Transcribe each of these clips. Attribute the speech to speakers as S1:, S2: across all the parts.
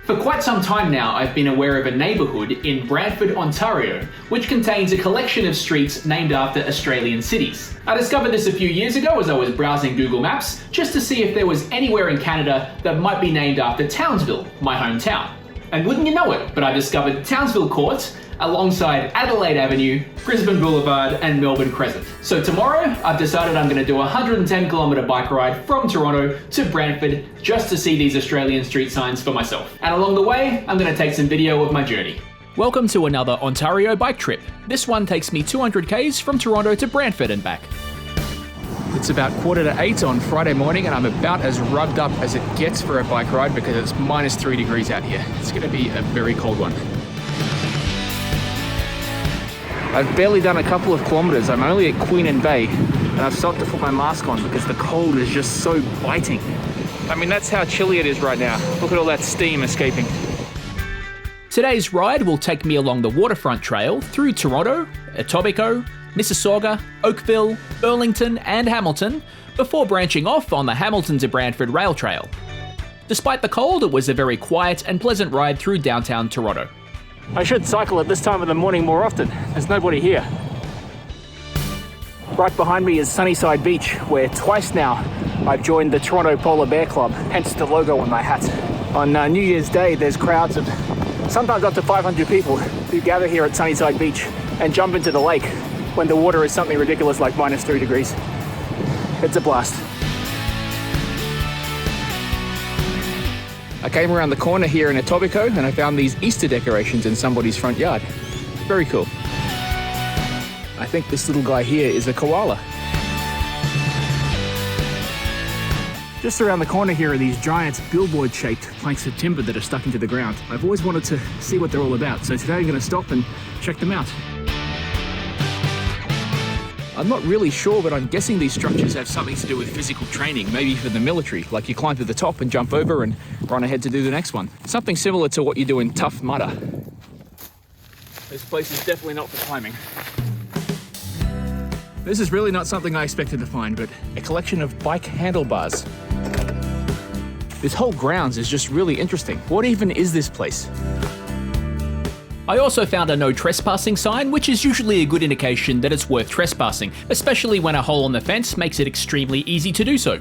S1: For quite some time now, I've been aware of a neighbourhood in Brantford, Ontario, which contains a collection of streets named after Australian cities. I discovered this a few years ago as I was browsing Google Maps, just to see if there was anywhere in Canada that might be named after Townsville, my hometown. And wouldn't you know it, but I discovered Townsville Court alongside Adelaide Avenue, Brisbane Boulevard and Melbourne Crescent. So tomorrow, I've decided I'm going to do a 110km bike ride from Toronto to Brantford just to see these Australian street signs for myself. And along the way, I'm going to take some video of my journey. Welcome to another Ontario bike trip. This one takes me 200 k's from Toronto to Brantford and back. It's about 7:45 on Friday morning and I'm about as rubbed up as it gets for a bike ride because it's -3 degrees out here. It's going to be a very cold one. I've barely done a couple of kilometres. I'm only at Queen and Bay and I've stopped to put my mask on because the cold is just so biting. I mean, that's how chilly it is right now. Look at all that steam escaping. Today's ride will take me along the Waterfront Trail through Toronto, Etobicoke, Mississauga, Oakville, Burlington and Hamilton before branching off on the Hamilton-Brantford Rail Trail. Despite the cold, it was a very quiet and pleasant ride through downtown Toronto. I should cycle at this time of the morning more often. There's nobody here. Right behind me is Sunnyside Beach, where twice now I've joined the Toronto Polar Bear Club, hence the logo on my hat. On New Year's Day, there's crowds of sometimes up to 500 people who gather here at Sunnyside Beach and jump into the lake when the water is something ridiculous like -3 degrees. It's a blast. I came around the corner here in Etobicoke and I found these Easter decorations in somebody's front yard. Very cool. I think this little guy here is a koala. Just around the corner here are these giant billboard-shaped planks of timber that are stuck into the ground. I've always wanted to see what they're all about, so today I'm going to stop and check them out. I'm not really sure, but I'm guessing these structures have something to do with physical training, maybe for the military, like you climb to the top and jump over and run ahead to do the next one. Something similar to what you do in Tough Mudder. This place is definitely not for climbing. This is really not something I expected to find, but a collection of bike handlebars. This whole grounds is just really interesting. What even is this place? I also found a no trespassing sign, which is usually a good indication that it's worth trespassing, especially when a hole on the fence makes it extremely easy to do so.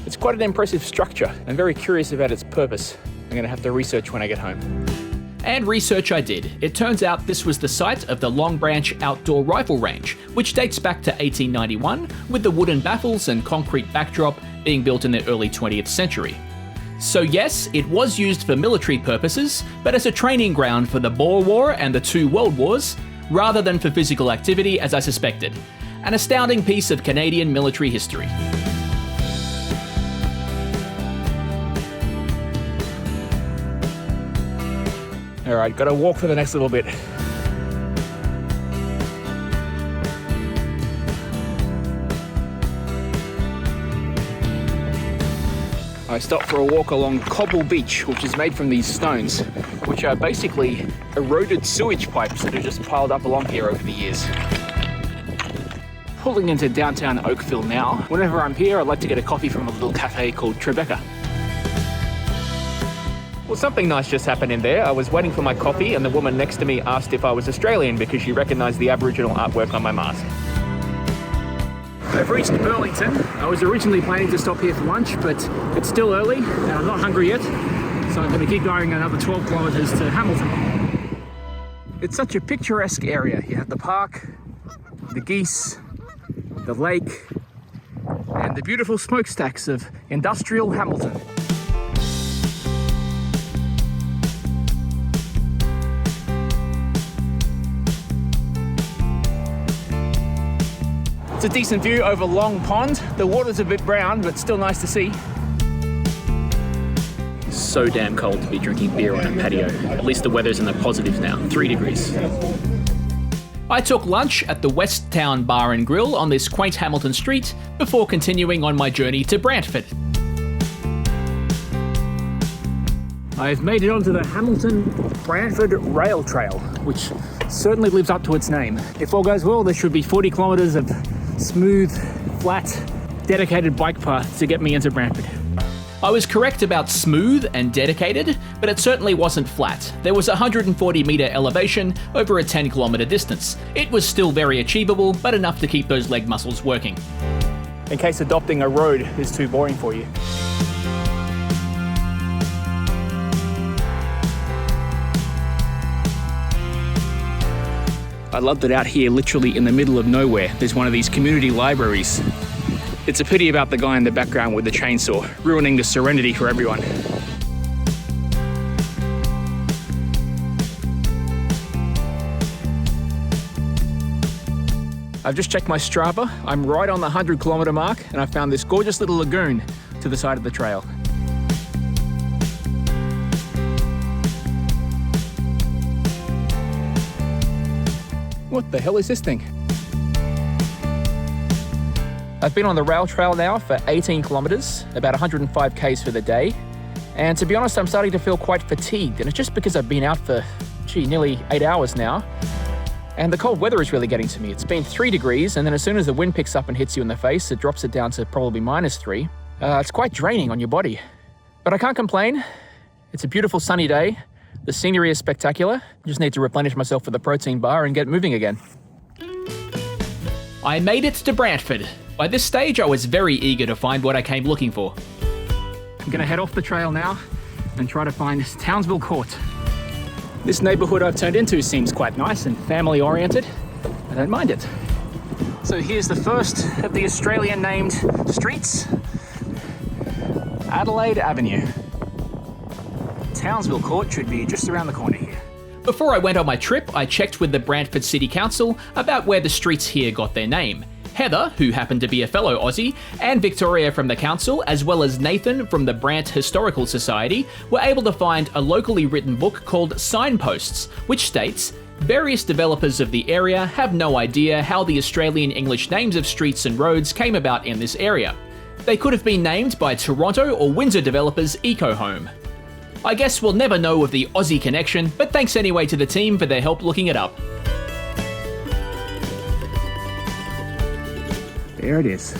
S1: It's quite an impressive structure. I'm very curious about its purpose. I'm going to have to research when I get home. And research I did. It turns out this was the site of the Long Branch Outdoor Rifle Range, which dates back to 1891, with the wooden baffles and concrete backdrop being built in the early 20th century. So yes, it was used for military purposes, but as a training ground for the Boer War and the two World Wars, rather than for physical activity as I suspected. An astounding piece of Canadian military history. Alright, gotta walk for the next little bit. I stopped for a walk along Cobble Beach, which is made from these stones, which are basically eroded sewage pipes that are just piled up along here over the years. Pulling into downtown Oakville now. Whenever I'm here, I like to get a coffee from a little cafe called Tribeca. Well, something nice just happened in there. I was waiting for my coffee and the woman next to me asked if I was Australian because she recognised the Aboriginal artwork on my mask. I've reached Burlington. I was originally planning to stop here for lunch, but it's still early and I'm not hungry yet, so I'm going to keep going another 12 kilometres to Hamilton. It's such a picturesque area. You have the park, the geese, the lake, and the beautiful smokestacks of industrial Hamilton. It's a decent view over Long Pond. The water's a bit brown, but still nice to see. So damn cold to be drinking beer on a patio. At least the weather's in the positives now, 3 degrees. I took lunch at the West Town Bar and Grill on this quaint Hamilton street before continuing on my journey to Brantford. I've made it onto the Hamilton-Brantford Rail Trail, which certainly lives up to its name. If all goes well, there should be 40 kilometres of smooth, flat, dedicated bike path to get me into Brantford.
S2: I was correct about smooth and dedicated, but it certainly wasn't flat. There was a 140 metre elevation over a 10 kilometre distance. It was still very achievable, but enough to keep those leg muscles working.
S1: In case adopting a road is too boring for you. I love that out here, literally in the middle of nowhere, there's one of these community libraries. It's a pity about the guy in the background with the chainsaw, ruining the serenity for everyone. I've just checked my Strava. I'm right on the 100-kilometre mark, and I found this gorgeous little lagoon to the side of the trail. What the hell is this thing? I've been on the rail trail now for 18 kilometres, about 105 k's for the day. And to be honest, I'm starting to feel quite fatigued. And it's just because I've been out for, nearly 8 hours now. And the cold weather is really getting to me. It's been 3 degrees, and then as soon as the wind picks up and hits you in the face, it drops it down to probably -3. It's quite draining on your body. But I can't complain. It's a beautiful sunny day. The scenery is spectacular. I just need to replenish myself with a protein bar and get moving again.
S2: I made it to Brantford. By this stage, I was very eager to find what I came looking for.
S1: I'm gonna head off the trail now and try to find Townsville Court. This neighbourhood I've turned into seems quite nice and family-oriented. I don't mind it. So here's the first of the Australian-named streets. Adelaide Avenue. Townsville Court should be just around the corner here.
S2: Before I went on my trip, I checked with the Brantford City Council about where the streets here got their name. Heather, who happened to be a fellow Aussie, and Victoria from the council, as well as Nathan from the Brant Historical Society, were able to find a locally written book called Signposts, which states, various developers of the area have no idea how the Australian English names of streets and roads came about in this area. They could have been named by Toronto or Windsor developers Eco Home. I guess we'll never know of the Aussie connection, but thanks anyway to the team for their help looking it up.
S1: There it is.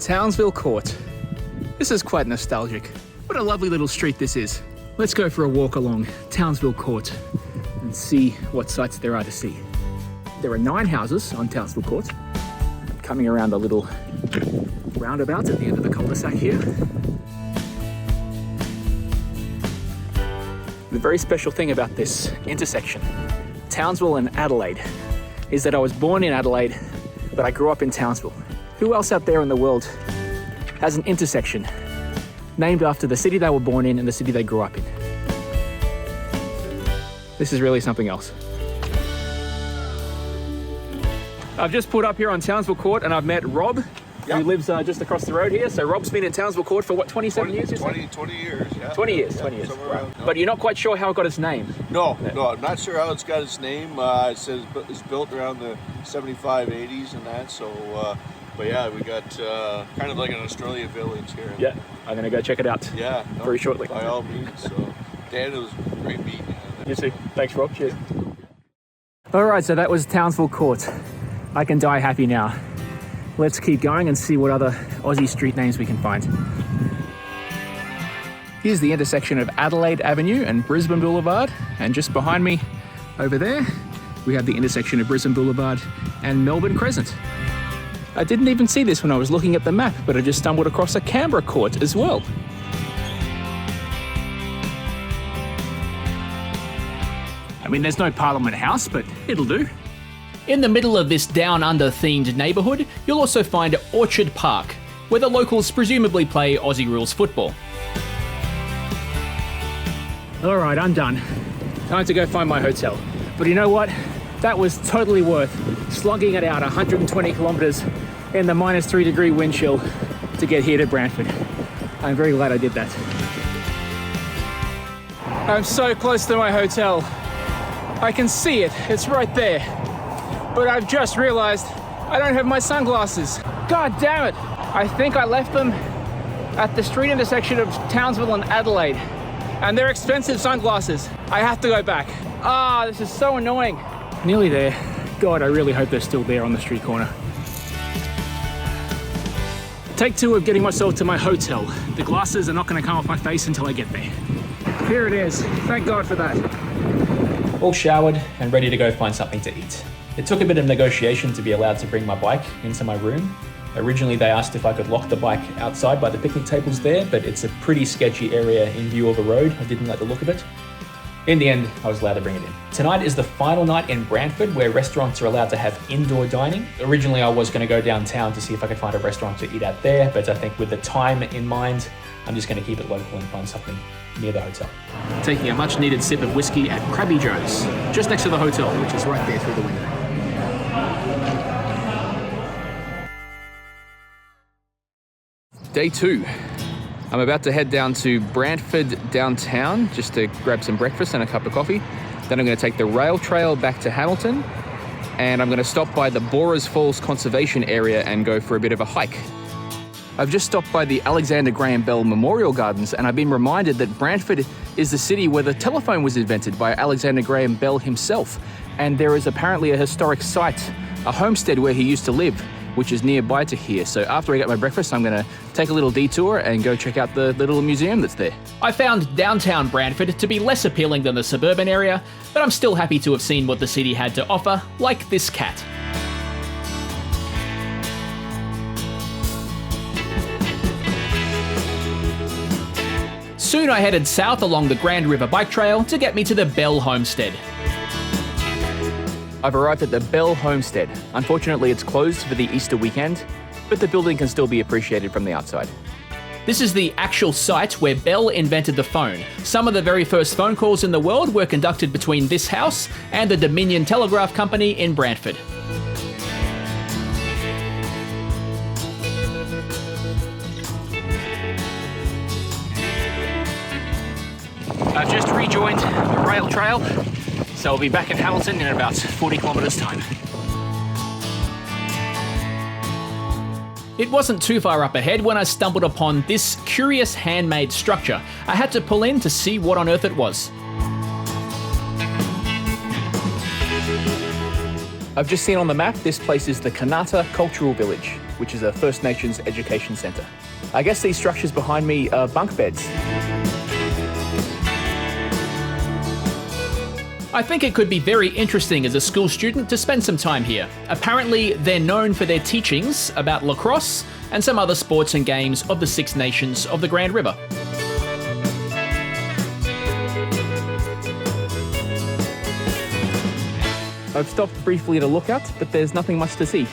S1: Townsville Court. This is quite nostalgic. What a lovely little street this is. Let's go for a walk along Townsville Court and see what sights there are to see. There are 9 houses on Townsville Court. Coming around a little roundabout at the end of the cul-de-sac here. The very special thing about this intersection, Townsville and Adelaide, is that I was born in Adelaide, but I grew up in Townsville. Who else out there in the world has an intersection named after the city they were born in and the city they grew up in? This is really something else. I've just pulled up here on Townsville Court and I've met Rob, who lives just across the road here. So Rob's been in Townsville Court for what, 27 years?
S3: 20 years, yeah.
S1: 20 years. Right. But you're not quite sure how it got its name?
S3: No, I'm not sure how it's got its name. It says it's built around the 75, 80s and that, so, but yeah, we got kind of like an Australia village here.
S1: Yeah, I'm gonna go check it out very shortly.
S3: By all means, so Dan, it was great meeting you.
S1: You too. Thanks, Rob. Cheers. All right, so that was Townsville Court. I can die happy now. Let's keep going and see what other Aussie street names we can find. Here's the intersection of Adelaide Avenue and Brisbane Boulevard, and just behind me over there, we have the intersection of Brisbane Boulevard and Melbourne Crescent. I didn't even see this when I was looking at the map, but I just stumbled across a Canberra Court as well. I mean, there's no Parliament House, but it'll do.
S2: In the middle of this down-under themed neighbourhood, you'll also find Orchard Park, where the locals presumably play Aussie rules football.
S1: All right, I'm done. Time to go find my hotel. But you know what? That was totally worth slogging it out 120 kilometres in the -3 degree wind chill to get here to Brantford. I'm very glad I did that. I'm so close to my hotel. I can see it, it's right there. But I've just realized I don't have my sunglasses. God damn it. I think I left them at the street intersection of Townsville and Adelaide. And they're expensive sunglasses. I have to go back. This is so annoying. Nearly there. God, I really hope they're still there on the street corner. Take 2 of getting myself to my hotel. The glasses are not going to come off my face until I get there. Here it is. Thank God for that.
S2: All showered and ready to go find something to eat. It took a bit of negotiation to be allowed to bring my bike into my room. Originally they asked if I could lock the bike outside by the picnic tables there, but it's a pretty sketchy area in view of a road. I didn't like the look of it. In the end, I was allowed to bring it in. Tonight is the final night in Brantford where restaurants are allowed to have indoor dining. Originally I was going to go downtown to see if I could find a restaurant to eat at there, but I think with the time in mind, I'm just going to keep it local and find something near the hotel.
S1: Taking a much needed sip of whiskey at Krabby Joe's, just next to the hotel, which is right there through the window. Day 2. I'm about to head down to Brantford downtown just to grab some breakfast and a cup of coffee. Then I'm going to take the rail trail back to Hamilton, and I'm going to stop by the Borers Falls Conservation Area and go for a bit of a hike. I've just stopped by the Alexander Graham Bell Memorial Gardens, and I've been reminded that Brantford is the city where the telephone was invented by Alexander Graham Bell himself. And there is apparently a historic site, a homestead where he used to live, which is nearby to here. So after I get my breakfast, I'm going to take a little detour and go check out the little museum that's there.
S2: I found downtown Brantford to be less appealing than the suburban area, but I'm still happy to have seen what the city had to offer, like this cat. Soon I headed south along the Grand River Bike Trail to get me to the Bell Homestead.
S1: I've arrived at the Bell Homestead. Unfortunately, it's closed for the Easter weekend, but the building can still be appreciated from the outside.
S2: This is the actual site where Bell invented the phone. Some of the very first phone calls in the world were conducted between this house and the Dominion Telegraph Company in Brantford.
S1: I've just rejoined the rail trail, so I'll be back in Hamilton in about 40 kilometres time.
S2: It wasn't too far up ahead when I stumbled upon this curious handmade structure. I had to pull in to see what on earth it was.
S1: I've just seen on the map, this place is the Kanata Cultural Village, which is a First Nations education centre. I guess these structures behind me are bunk beds.
S2: I think it could be very interesting as a school student to spend some time here. Apparently, they're known for their teachings about lacrosse and some other sports and games of the Six Nations of the Grand River.
S1: I've stopped briefly to look out, but there's nothing much to see.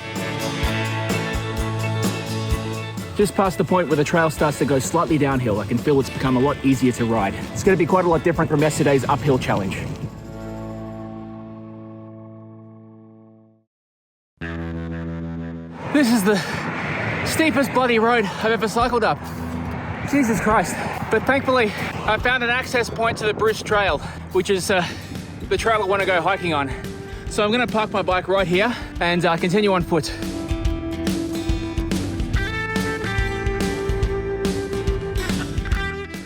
S1: Just past the point where the trail starts to go slightly downhill, I can feel it's become a lot easier to ride. It's going to be quite a lot different from yesterday's uphill challenge. This is the steepest bloody road I've ever cycled up. Jesus Christ. But thankfully, I found an access point to the Bruce Trail, which is the trail I want to go hiking on. So I'm going to park my bike right here and continue on foot.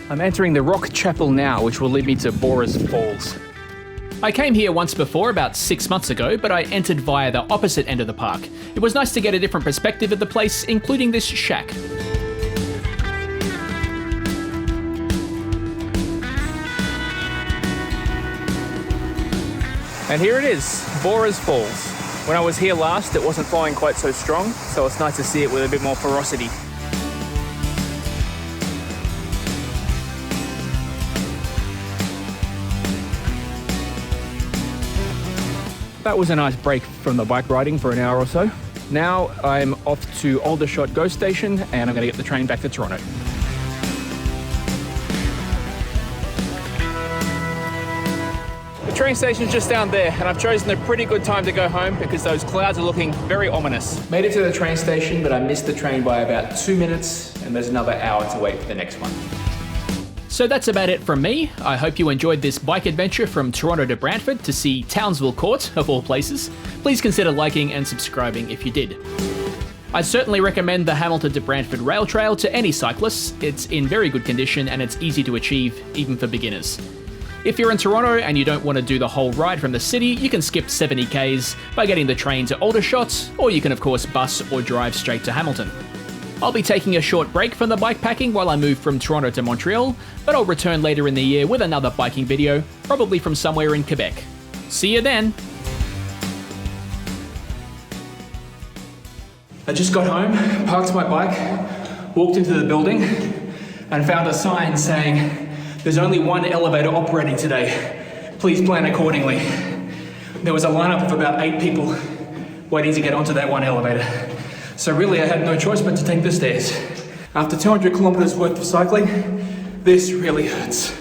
S1: I'm entering the Rock Chapel now, which will lead me to Borers Falls.
S2: I came here once before, about 6 months ago, but I entered via the opposite end of the park. It was nice to get a different perspective of the place, including this shack.
S1: And here it is, Borers Falls. When I was here last, it wasn't flowing quite so strong, so it's nice to see it with a bit more ferocity. That was a nice break from the bike riding for an hour or so. Now I'm off to Aldershot GO Station and I'm going to get the train back to Toronto. The train station's just down there and I've chosen a pretty good time to go home because those clouds are looking very ominous. Made it to the train station, but I missed the train by about 2 minutes and there's another hour to wait for the next one.
S2: So that's about it from me. I hope you enjoyed this bike adventure from Toronto to Brantford to see Townsville Court, of all places. Please consider liking and subscribing if you did. I certainly recommend the Hamilton to Brantford Rail Trail to any cyclists. It's in very good condition and it's easy to achieve, even for beginners. If you're in Toronto and you don't want to do the whole ride from the city, you can skip 70k's by getting the train to Aldershot, or you can of course bus or drive straight to Hamilton. I'll be taking a short break from the bike packing while I move from Toronto to Montreal, but I'll return later in the year with another biking video, probably from somewhere in Quebec. See you then!
S1: I just got home, parked my bike, walked into the building, and found a sign saying, "There's only one elevator operating today. Please plan accordingly." There was a lineup of about 8 people waiting to get onto that one elevator. So really I had no choice but to take the stairs. After 200 kilometers worth of cycling, this really hurts.